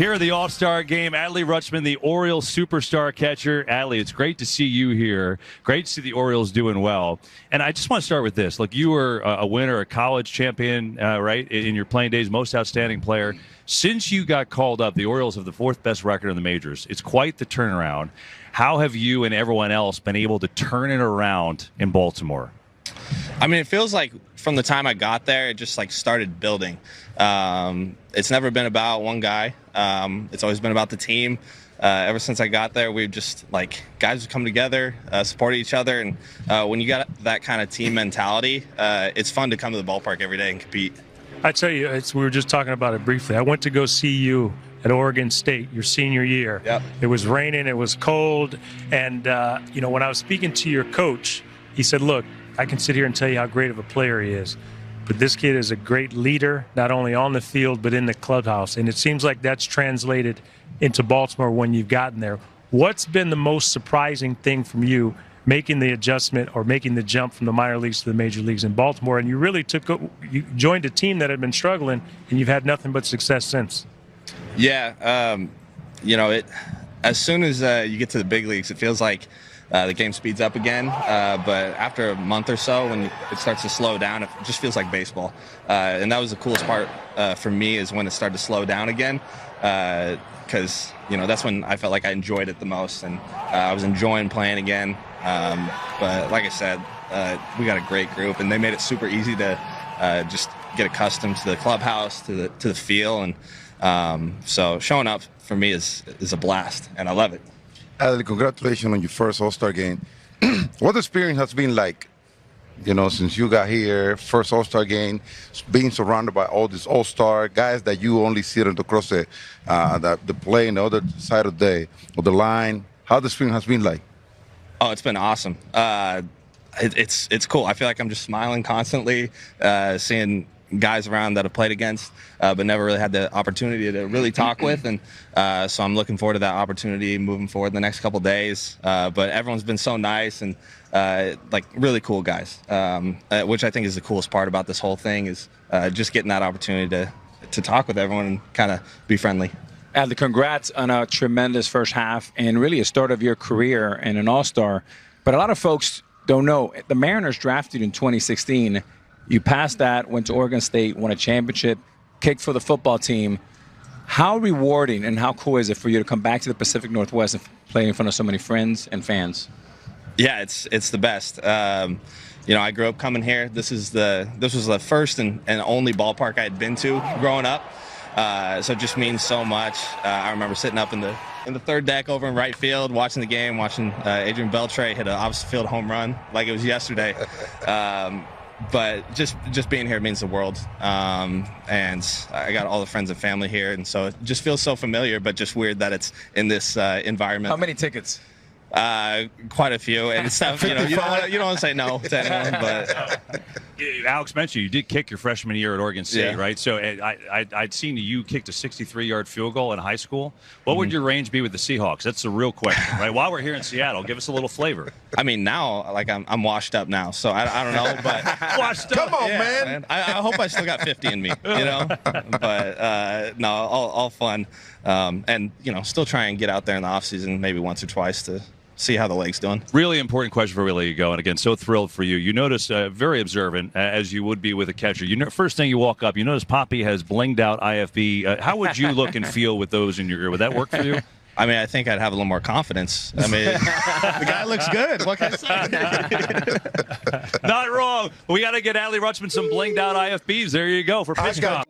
Here at the All-Star Game, Adley Rutschman, the Orioles superstar catcher. Adley, it's great to see you here. Great to see the Orioles doing well. And I just want to start with this. Look, you were a winner, a college champion, right, in your playing days, most outstanding player. Since you got called up, the Orioles have the fourth best record in the majors. It's quite the turnaround. How have you and everyone else been able to turn it around in Baltimore? I mean, it feels like from the time I got there, it just like started building. It's never been about one guy. It's always been about the team. Ever since I got there, we've just like guys would come together, support each other, and when you got that kind of team mentality, it's fun to come to the ballpark every day and compete. I tell you, we were just talking about it briefly. I went to go see you at Oregon State your senior year. Yep. It was raining, it was cold, and when I was speaking to your coach, he said, "Look, I can sit here and tell you how great of a player he is, but this kid is a great leader, not only on the field but in the clubhouse." And it seems like that's translated into Baltimore when you've gotten there. What's been the most surprising thing from you making the adjustment or making the jump from the minor leagues to the major leagues in Baltimore? And you joined a team that had been struggling, and you've had nothing but success since. Yeah, as soon as you get to the big leagues, it feels like the game speeds up again, but after a month or so, when it starts to slow down, it just feels like baseball. And that was the coolest part for me, is when it started to slow down again, because that's when I felt like I enjoyed it the most, and I was enjoying playing again. But like I said, we got a great group, and they made it super easy to just get accustomed to the clubhouse, to the feel, and so showing up for me is a blast, and I love it. Adley, congratulations on your first All-Star game. What experience has been like, since you got here, first All-Star game, being surrounded by all these All-Star guys that you only see across the play on the other side of the line? How the experience has been like? Oh, it's been awesome. It's cool. I feel like I'm just smiling constantly, seeing guys around that I've played against, but never really had the opportunity to really talk with, and so I'm looking forward to that opportunity moving forward the next couple of days. But everyone's been so nice, and like really cool guys, which I think is the coolest part about this whole thing, is just getting that opportunity to talk with everyone and kind of be friendly. Adley, congrats on a tremendous first half and really a start of your career and an All-Star. But a lot of folks don't know, the Mariners drafted you in 2016. You passed that, went to Oregon State, won a championship, kicked for the football team. How rewarding and how cool is it for you to come back to the Pacific Northwest and play in front of so many friends and fans? Yeah, it's the best. I grew up coming here. This was the first and only ballpark I had been to growing up. So it just means so much. I remember sitting up in the third deck over in right field, watching the game, watching Adrian Beltre hit an opposite field home run like it was yesterday. But just being here means the world. And I got all the friends and family here, and so it just feels so familiar, but just weird that it's in this environment. How many tickets? Quite a few, and stuff. You don't want to say no to anyone, but Alex mentioned you did kick your freshman year at Oregon State, right? So I'd seen you kicked a 63-yard field goal in high school. What would your range be with the Seahawks? That's the real question, right? While we're here in Seattle, give us a little flavor. I mean, now, like, I'm washed up now, so I don't know, but washed up. Come on, man. I hope I still got 50 in me, But no, all fun, and still try and get out there in the off season, maybe once or twice to see how the leg's doing. Really important question for we let you go. And again, so thrilled for you. You notice, very observant, as you would be with a catcher. First thing you walk up, you notice Poppy has blinged out IFB. How would you look and feel with those in your ear? Would that work for you? I mean, I think I'd have a little more confidence. I mean, the guy looks good. What can I say? Not wrong. We got to get Adley Rutschman some blinged out IFBs. There you go for pitch comp.